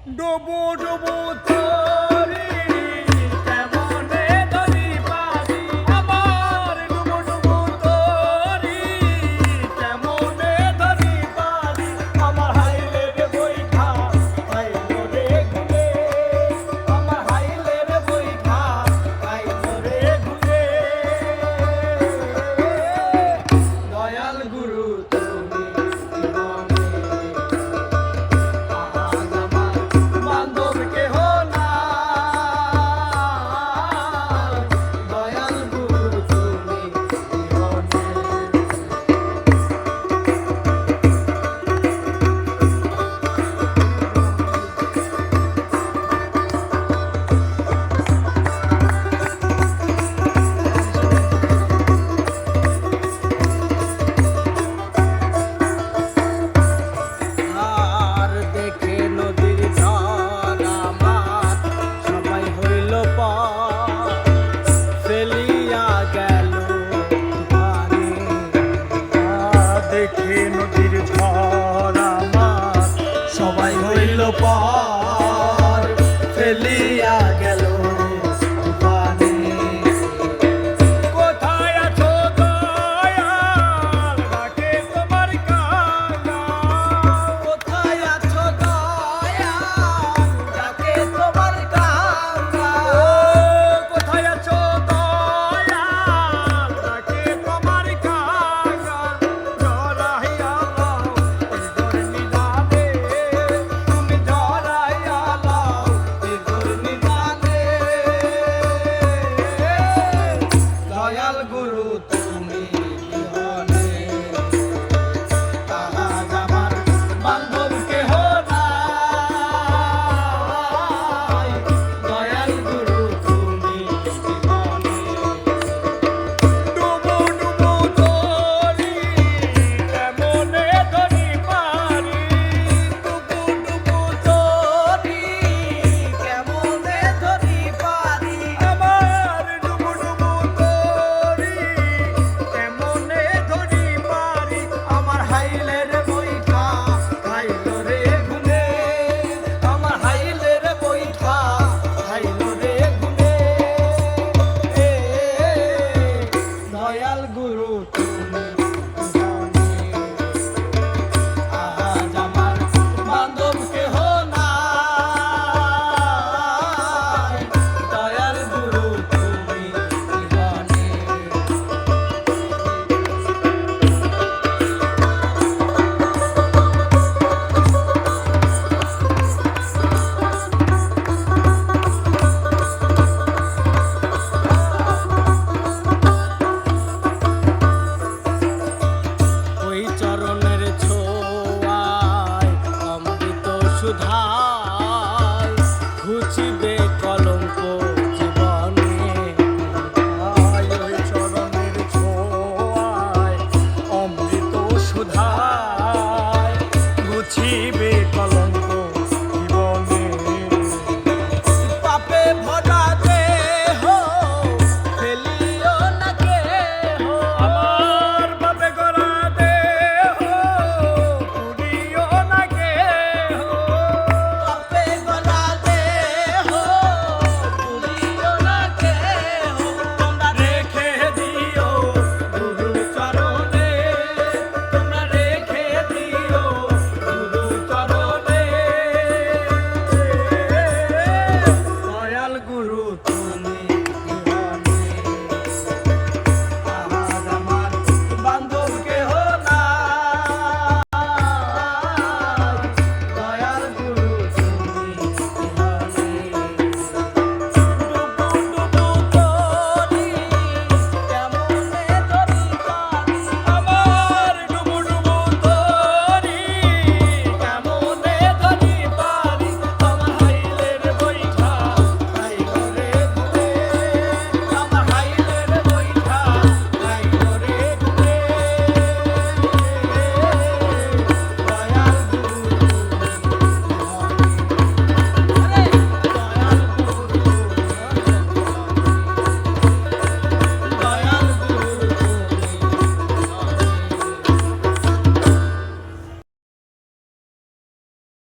ডুবু ডুবু তরি কেমনে ধরি পারি আমার ডুবু ডুবু তরি কেমনে ধরি পারি আমার হাইলে রে বইখা আইলো রে ঘুরে আমার হাইলে রে বইখা আইলো রে ঘুরে দয়াল গুরু তুমি নদীর ঝড় আমার সবাই হইল পার ফেলিয়া গেল পানি কোথায় আছো দয়াল ডাকে তোমার কাঙাল কোথায় আছো দয়াল ডাকে তোমার কাঙাল কোথায় আছো দয়াল ডাকে তোমার কাঙাল গুরু তুমি বিহনে আজ আমার বান্ধব কেহ নাই দয়াল গুরু তুমি বিহনে ডুবু ডুবু ধরি কেমনে ধরি পারি ডুবু ডুবু ধরি কেমনে ধরি পারি আমার ডুবু ডুবু হাইলের বইঠা খাইলো রে ঘুমে আমার হাইলের বইঠা খাইলো রে ঘুমে দয়াল গুরু তুমি আজ আমার বান্ধব কেহ নাই দয়াল গুরু তুমি জীবনে চরণের ছোঁয়ায় অমৃত সুধায়